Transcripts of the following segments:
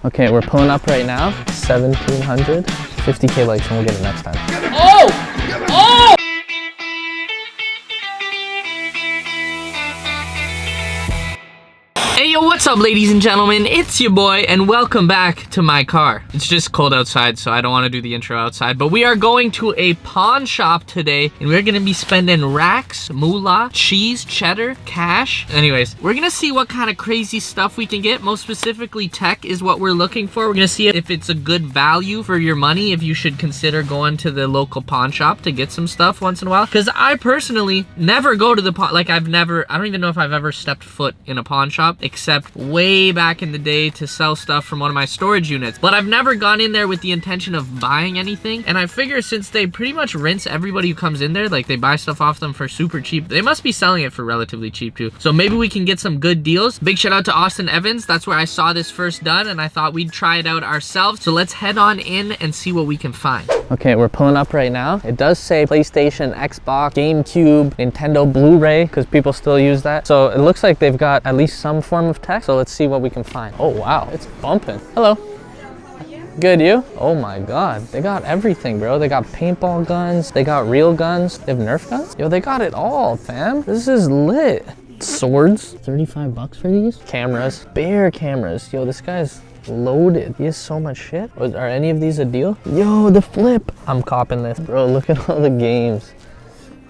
Okay, we're pulling up right now. 1,700. 50K likes and we'll get it next time. Oh! Oh! Hey yo, what's up ladies and gentlemen, it's your boy and welcome back to my car. It's just cold outside, so I don't want to do the intro outside, but we are going to a pawn shop today and we're gonna be spending racks, moolah, cheese, cheddar, cash. Anyways, we're gonna see what kind of crazy stuff we can get. Most specifically, tech is what we're looking for. We're gonna see if it's a good value for your money, if you should consider going to the local pawn shop to get some stuff once in a while. Because I personally never go to the pawn, like I don't even know if I've ever stepped foot in a pawn shop, except way back in the day to sell stuff from one of my storage units. But I've never gone in there with the intention of buying anything. And I figure since they pretty much rinse everybody who comes in there, like they buy stuff off them for super cheap, they must be selling it for relatively cheap too. So maybe we can get some good deals. Big shout out to Austin Evans. That's where I saw this first done and I thought we'd try it out ourselves. So let's head on in and see what we can find. Okay, we're pulling up right now. It does say PlayStation, Xbox, GameCube, Nintendo, Blu-ray, because people still use that. So it looks like they've got at least some form of tech. So let's see what we can find. Oh wow, it's bumping. Hello. Good, you? Oh my god, they got everything, bro. They got paintball guns, they got real guns, they have Nerf guns. Yo, they got it all, fam. This is lit. Swords, 35 bucks for these. Cameras, bare cameras. Yo, this guy's loaded. He has so much shit. Are any of these a deal? Yo, the flip. I'm copping this. Bro, look at all the games.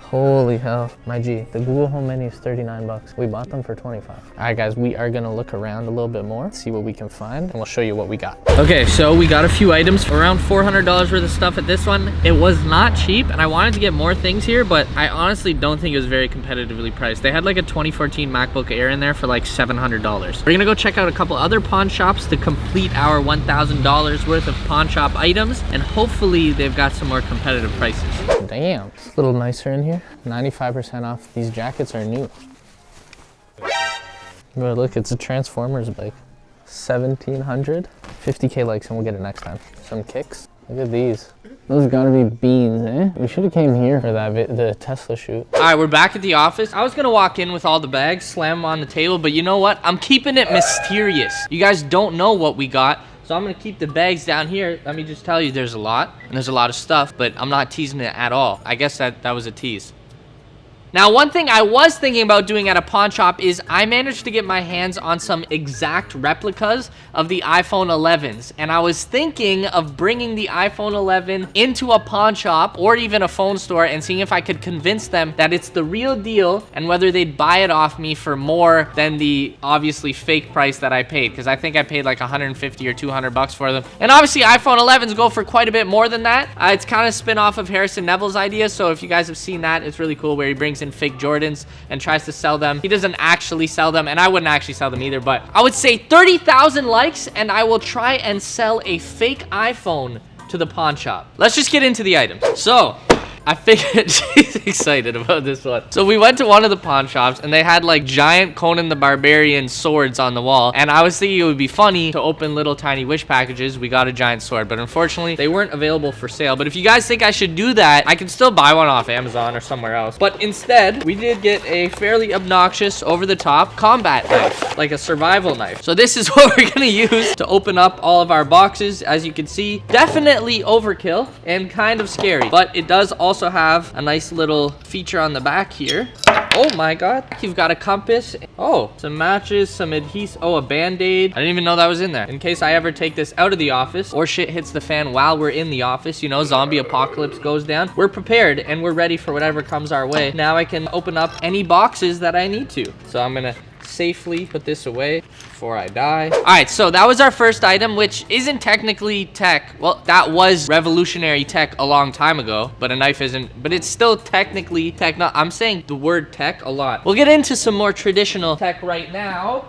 Holy hell. My G, the Google Home Mini is 39 bucks. We bought them for 25. All right, guys, we are gonna look around a little bit more, see what we can find, and we'll show you what we got. Okay, so we got a few items, around $400 worth of stuff at this one. It was not cheap, and I wanted to get more things here, but I honestly don't think it was very competitively priced. They had like a 2014 MacBook Air in there for like $700. We're gonna go check out a couple other pawn shops to complete our $1,000 worth of pawn shop items, and hopefully they've got some more competitive prices. Damn, it's a little nicer in here. 95% off. These jackets are new. But look, it's a Transformers bike. 1,700. 50K likes and we'll get it next time. Some kicks. Look at these. Those gotta be beans, eh? We should have came here for the Tesla shoot. All right, we're back at the office. I was gonna walk in with all the bags, slam them on the table, but you know what? I'm keeping it mysterious. You guys don't know what we got. So I'm gonna keep the bags down here. Let me just tell you, there's a lot, and there's a lot of stuff, but I'm not teasing it at all. I guess that was a tease. Now, one thing I was thinking about doing at a pawn shop is I managed to get my hands on some exact replicas of the iPhone 11s. And I was thinking of bringing the iPhone 11 into a pawn shop or even a phone store and seeing if I could convince them that it's the real deal and whether they'd buy it off me for more than the obviously fake price that I paid. Because I think I paid like 150 or 200 bucks for them. And obviously iPhone 11s go for quite a bit more than that. It's kind of spin off of Harrison Neville's idea. So if you guys have seen that, it's really cool where he brings in fake Jordans and tries to sell them. He doesn't actually sell them, and I wouldn't actually sell them either, but I would say 30,000 likes and I will try and sell a fake iPhone to the pawn shop. Let's just get into the items. So I figured, she's excited about this one. So we went to one of the pawn shops and they had like giant Conan the Barbarian swords on the wall. And I was thinking it would be funny to open little tiny wish packages. We got a giant sword, but unfortunately they weren't available for sale. But if you guys think I should do that, I can still buy one off Amazon or somewhere else. But instead, we did get a fairly obnoxious over the top combat knife, like a survival knife. So this is what we're gonna use to open up all of our boxes. As you can see, definitely overkill and kind of scary, but it does also have a nice little feature on the back here. Oh my god, you've got a compass. Oh, some matches, some adhesive. Oh, a band-aid. I didn't even know that was in there. In case I ever take this out of the office or shit hits the fan while we're in the office, you know, zombie apocalypse goes down, we're prepared and we're ready for whatever comes our way. Now I can open up any boxes that I need to. So I'm gonna safely put this away before I die. All right, so that was our first item, which isn't technically tech. Well, that was revolutionary tech a long time ago, but a knife isn't, but it's still technically tech. No, I'm saying the word tech a lot. We'll get into some more traditional tech right now.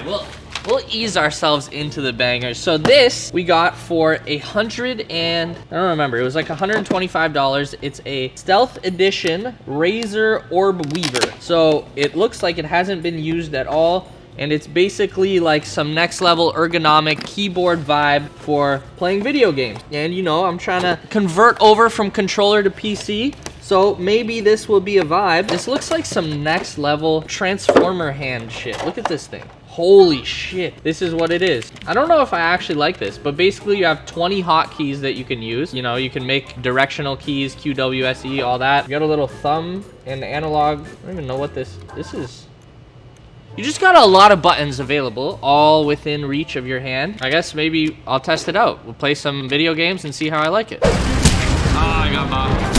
We'll ease ourselves into the bangers. So this we got for I don't remember, it was like $125. It's a stealth edition Razer orb weaver. So it looks like it hasn't been used at all. And it's basically like some next level ergonomic keyboard vibe for playing video games. And you know, I'm trying to convert over from controller to PC. So maybe this will be a vibe. This looks like some next level transformer hand shit. Look at this thing. Holy shit, this is what it is. I don't know if I actually like this, but basically you have 20 hotkeys that you can use. You know, you can make directional keys, Q, W, S, E, all that. You got a little thumb and analog. I don't even know what this is. You just got a lot of buttons available, all within reach of your hand. I guess maybe I'll test it out. We'll play some video games and see how I like it. Oh, I got bombed.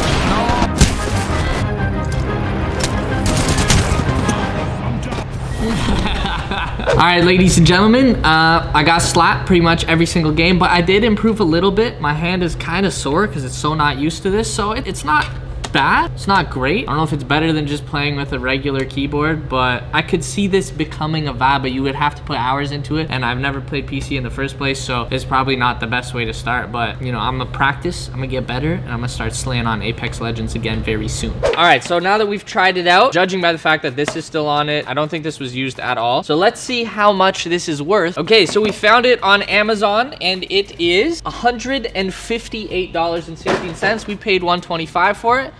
All right, ladies and gentlemen, I got slapped pretty much every single game, but I did improve a little bit. My hand is kind of sore because it's so not used to this, so it's not bad. It's not great. I don't know if it's better than just playing with a regular keyboard, but I could see this becoming a vibe, but you would have to put hours into it, and I've never played PC in the first place, so it's probably not the best way to start, but you know, I'm gonna practice, I'm gonna get better, and I'm gonna start slaying on Apex Legends again very soon. All right, so now that we've tried it out, judging by the fact that this is still on it, I don't think this was used at all, so let's see how much this is worth. Okay, so we found it on Amazon, and it is $158.16. We paid $125 for it.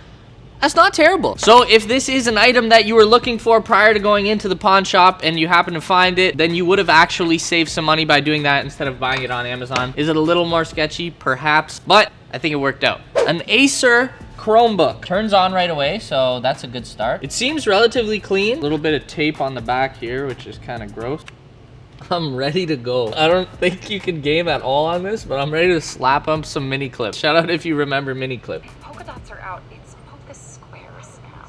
That's not terrible. So if this is an item that you were looking for prior to going into the pawn shop and you happen to find it, then you would have actually saved some money by doing that instead of buying it on Amazon. Is it a little more sketchy? Perhaps, but I think it worked out. An Acer Chromebook. Turns on right away, so that's a good start. It seems relatively clean. A little bit of tape on the back here, which is kind of gross. I'm ready to go. I don't think you can game at all on this, but I'm ready to slap up some mini clips. Shout out if you remember mini clip. Polka dots are out. It's polka squares now.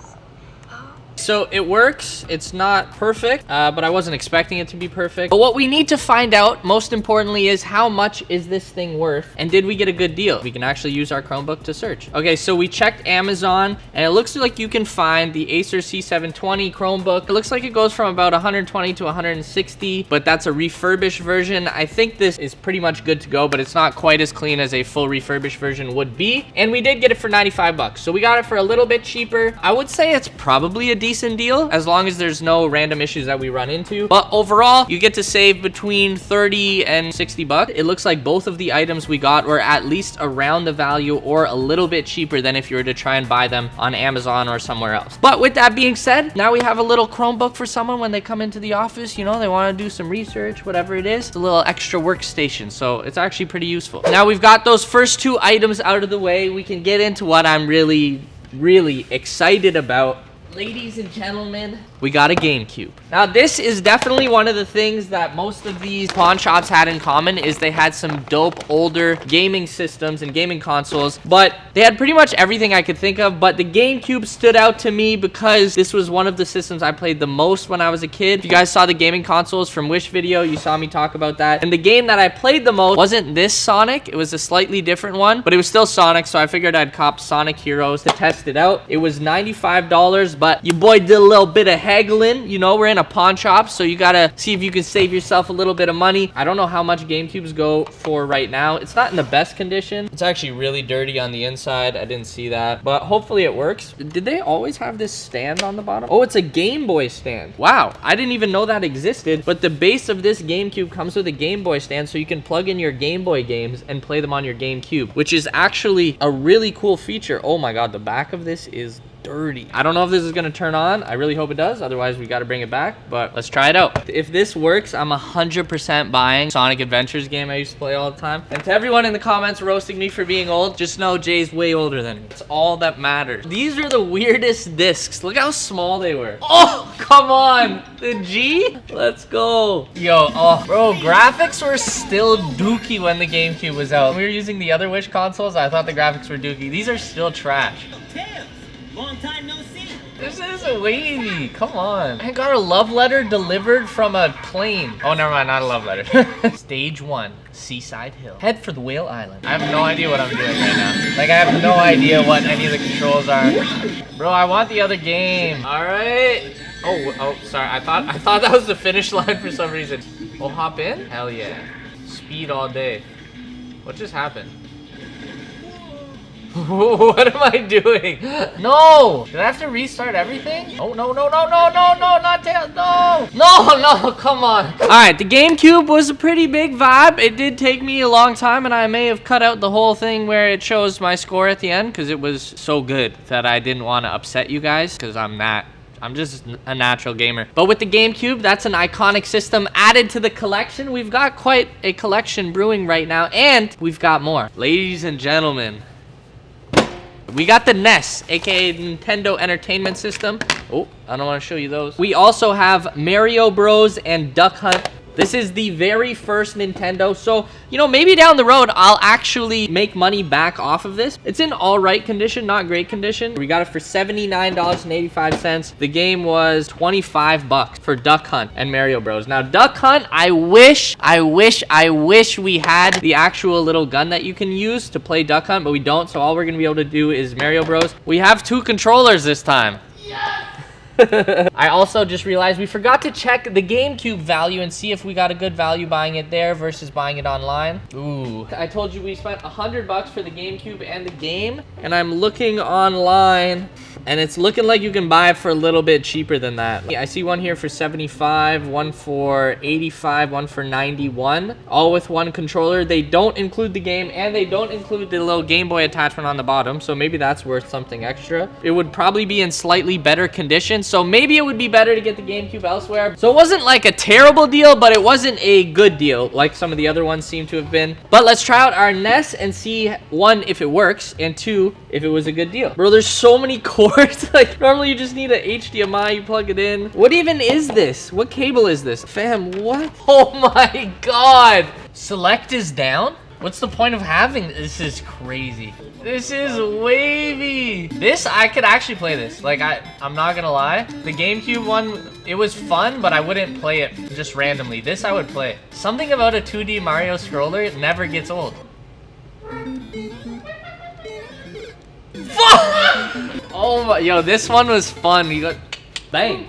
So it works. It's not perfect, but I wasn't expecting it to be perfect. But what we need to find out, most importantly, is how much is this thing worth, and did we get a good deal? We can actually use our Chromebook to search. Okay, so we checked Amazon, and it looks like you can find the Acer C720 Chromebook. It looks like it goes from about 120 to 160, but that's a refurbished version. I think this is pretty much good to go, but it's not quite as clean as a full refurbished version would be. And we did get it for 95 bucks. So we got it for a little bit cheaper. I would say it's probably a decent deal as long as there's no random issues that we run into, but overall you get to save between 30 and 60 bucks. It looks like both of the items we got were at least around the value or a little bit cheaper than if you were to try and buy them on Amazon or somewhere else. But with that being said, now we have a little Chromebook for someone when they come into the office, you know, they want to do some research, whatever it is. It's a little extra workstation, so it's actually pretty useful. Now we've got those first two items out of the way, we can get into what I'm really excited about. Ladies and gentlemen, we got a GameCube. Now this is definitely one of the things that most of these pawn shops had in common, is they had some dope older gaming systems and gaming consoles, but they had pretty much everything I could think of. But the GameCube stood out to me because this was one of the systems I played the most when I was a kid. If you guys saw the gaming consoles from Wish video, you saw me talk about that. And the game that I played the most wasn't this Sonic, it was a slightly different one, but it was still Sonic, so I figured I'd cop Sonic Heroes to test it out. It was $95, but your boy did a little bit of haggling. You know, we're in a pawn shop, so you gotta see if you can save yourself a little bit of money. I don't know how much GameCubes go for right now. It's not in the best condition. It's actually really dirty on the inside. I didn't see that, but hopefully it works. Did they always have this stand on the bottom? Oh, it's a Game Boy stand. Wow, I didn't even know that existed, but the base of this GameCube comes with a Game Boy stand, so you can plug in your Game Boy games and play them on your GameCube, which is actually a really cool feature. Oh my God, the back of this is dirty. I don't know if this is gonna turn on. I really hope it does. Otherwise, we gotta bring it back, but let's try it out. If this works, I'm 100% buying Sonic Adventures game I used to play all the time. And to everyone in the comments roasting me for being old, just know Jay's way older than me. It's all that matters. These are the weirdest discs. Look how small they were. Oh, come on. The G? Let's go. Yo, oh, bro, graphics were still dookie when the GameCube was out. When we were using the other Wish consoles, I thought the graphics were dookie. These are still trash. Long time no see. This is a wavy. Come on. I got a love letter delivered from a plane. Oh, never mind. Not a love letter. Stage 1, Seaside Hill. Head for the Whale Island. I have no idea what I'm doing right now. Like, I have no idea what any of the controls are. Bro, I want the other game. All right. Oh, sorry. I thought that was the finish line for some reason. Oh, hop in? Hell yeah. Speed all day. What just happened? What am I doing? No! Did I have to restart everything? Oh, no, not tail, no, come on. All right, the GameCube was a pretty big vibe. It did take me a long time, and I may have cut out the whole thing where it shows my score at the end, because it was so good that I didn't want to upset you guys, because I'm that I'm just a natural gamer. But with the GameCube, that's an iconic system added to the collection. We've got quite a collection brewing right now, and we've got more. Ladies and gentlemen, we got the NES, aka Nintendo Entertainment System. Oh, I don't want to show you those. We also have Mario Bros. And Duck Hunt. This is the very first Nintendo, so, you know, maybe down the road, I'll actually make money back off of this. It's in all right condition, not great condition. We got it for $79.85. The game was $25 for Duck Hunt and Mario Bros. Now, Duck Hunt, I wish we had the actual little gun that you can use to play Duck Hunt, but we don't, so all we're gonna be able to do is Mario Bros. We have 2 controllers this time. Yes! I also just realized we forgot to check the GameCube value and see if we got a good value buying it there versus buying it online. Ooh. I told you we spent $100 for the GameCube and the game, and I'm looking online, and it's looking like you can buy it for a little bit cheaper than that. I see one here for 75, one for 85, one for 91, all with one controller. They don't include the game, and they don't include the little Game Boy attachment on the bottom, so maybe that's worth something extra. It would probably be in slightly better condition, so maybe it would be better to get the GameCube elsewhere. So it wasn't like a terrible deal, but it wasn't a good deal like some of the other ones seem to have been. But let's try out our NES and see, 1, if it works, and 2, if it was a good deal. Bro, there's so many cords. Like, normally you just need an HDMI, you plug it in. What even is this? What cable is this? Fam, what? Oh my God. Select is down? What's the point of having this? Is crazy. This is wavy. This, I could actually play this. Like, I'm not gonna lie. The GameCube one, it was fun, but I wouldn't play it just randomly. This I would play. Something about a 2D Mario scroller never gets old. Oh my, yo, this one was fun. You got, bang.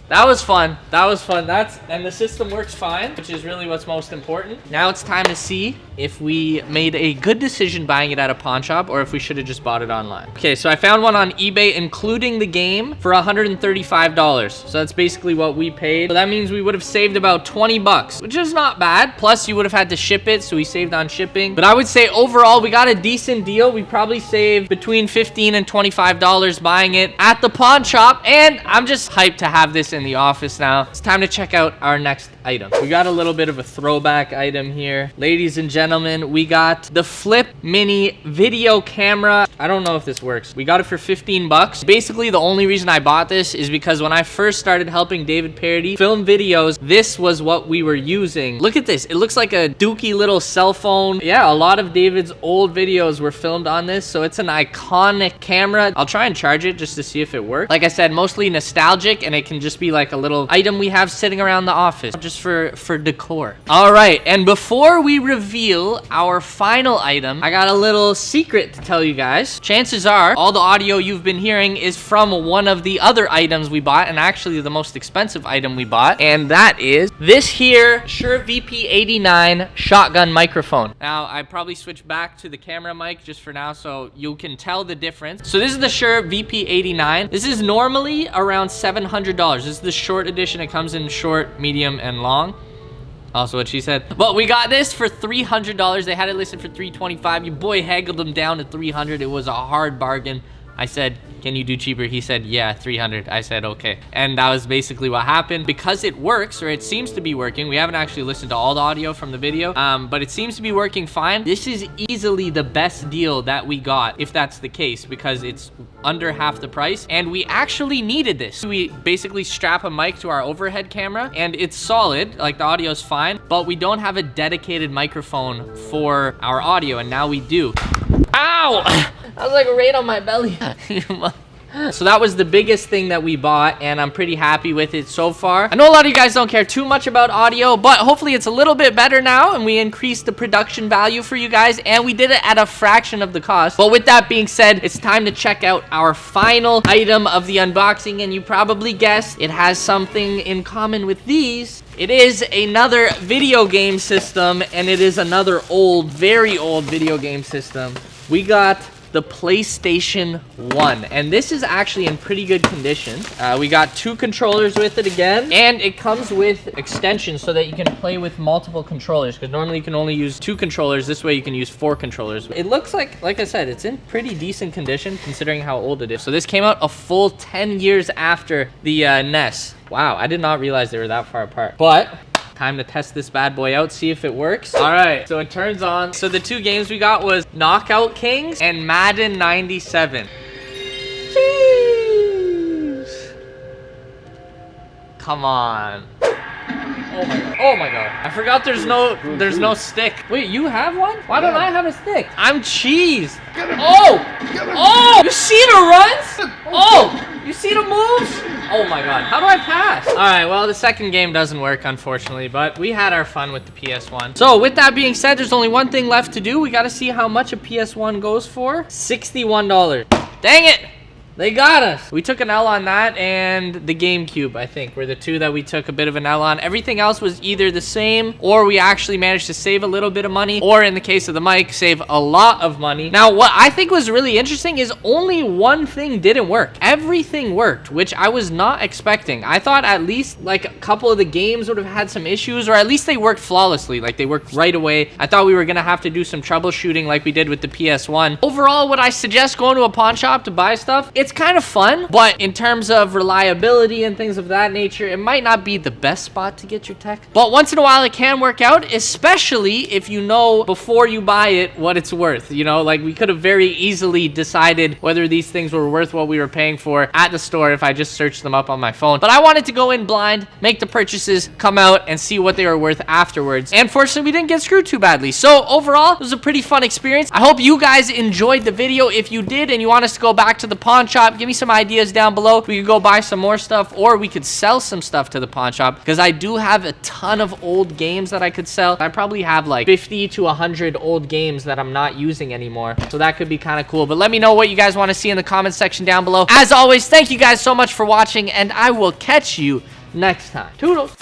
That was fun. That was fun. And the system works fine, which is really what's most important. Now it's time to see if we made a good decision buying it at a pawn shop or if we should have just bought it online. Okay, so I found one on eBay, including the game, for $135. So that's basically what we paid. So that means we would have saved about 20 bucks, which is not bad. Plus, you would have had to ship it, so we saved on shipping. But I would say overall, we got a decent deal. We probably saved between $15 and $25 buying it at the pawn shop. And I'm just hyped to have this in the office now. It's time to check out our next item. We got a little bit of a throwback item here. Ladies and gentlemen, we got the Flip Mini video camera. I don't know if this works. We got it for 15 bucks. Basically, the only reason I bought this is because when I first started helping David Parody film videos, this was what we were using. Look at this. It looks like a dookie little cell phone. Yeah, a lot of David's old videos were filmed on this, so it's an iconic camera. I'll try and charge it just to see if it works. Like I said, mostly nostalgic, and it can just be like a little item we have sitting around the office just for decor. All right, and before we reveal our final item, I got a little secret to tell you guys. Chances are all the audio you've been hearing is from one of the other items we bought, and actually the most expensive item we bought, and that is this here Shure VP89 shotgun microphone. Now, I probably switched back to the camera mic just for now so you can tell the difference. So this is the Shure VP89. This is normally around $700. This is the short edition. It comes in short, medium, and long. Also what she said. But we got this for $300. They had it listed for $325. Your boy haggled them down to $300. It was a hard bargain. I said, can you do cheaper? He said, yeah, $300. I said, okay. And that was basically what happened. Because it works, or it seems to be working. We haven't actually listened to all the audio from the video, but it seems to be working fine. This is easily the best deal that we got, if that's the case, because it's under half the price. And we actually needed this. We basically strap a mic to our overhead camera, and it's solid. Like, the audio's fine, but we don't have a dedicated microphone for our audio, and now we do. Ow! I was like right on my belly. So that was the biggest thing that we bought, and I'm pretty happy with it so far. I know a lot of you guys don't care too much about audio, but hopefully it's a little bit better now, and we increased the production value for you guys, and we did it at a fraction of the cost. But with that being said, it's time to check out our final item of the unboxing, and you probably guessed it has something in common with these. It is another video game system, and it is another old, very old video game system. We got the PlayStation 1. And this is actually in pretty good condition. We got 2 controllers with it again. And it comes with extensions so that you can play with multiple controllers. Because normally you can only use 2 controllers. This way you can use 4 controllers. It looks like I said, it's in pretty decent condition considering how old it is. So this came out a full 10 years after the NES. Wow, I did not realize they were that far apart. But time to test this bad boy out, see if it works. All right, so it turns on. So the 2 games we got was Knockout Kings and Madden 97. Jeez. Come on. Oh my god. Oh my god. I forgot there's no stick. Wait, you have one? Why don't I have a stick? I'm cheese. Oh! Oh! You see the runs? Oh! You see the moves? Oh my god. How do I pass? All right, well, the second game doesn't work, unfortunately, but we had our fun with the PS1. So with that being said, there's only one thing left to do. We got to see how much a PS1 goes for. $61. Dang it! They got us. We took an L on that, and the GameCube, I think, were the 2 that we took a bit of an L on. Everything else was either the same, or we actually managed to save a little bit of money, or in the case of the mic, save a lot of money. Now, what I think was really interesting is only one thing didn't work. Everything worked, which I was not expecting. I thought at least like a couple of the games would have had some issues, or at least they worked flawlessly. Like they worked right away. I thought we were gonna have to do some troubleshooting like we did with the PS1. Overall, would I suggest going to a pawn shop to buy stuff? It's kind of fun, but in terms of reliability and things of that nature, it might not be the best spot to get your tech. But once in a while, it can work out, especially if you know before you buy it what it's worth. You know, like we could have very easily decided whether these things were worth what we were paying for at the store if I just searched them up on my phone. But I wanted to go in blind, make the purchases, come out and see what they were worth afterwards. And fortunately, we didn't get screwed too badly. So overall, it was a pretty fun experience. I hope you guys enjoyed the video. If you did and you want us to go back to the pawn shop, give me some ideas down below. We could go buy some more stuff, or we could sell some stuff to the pawn shop, because I do have a ton of old games that I could sell. I probably have like 50 to 100 old games that I'm not using anymore, so that could be kind of cool. But let me know what you guys want to see in the comment section down below. As always, thank you guys so much for watching, and I will catch you next time. Toodles.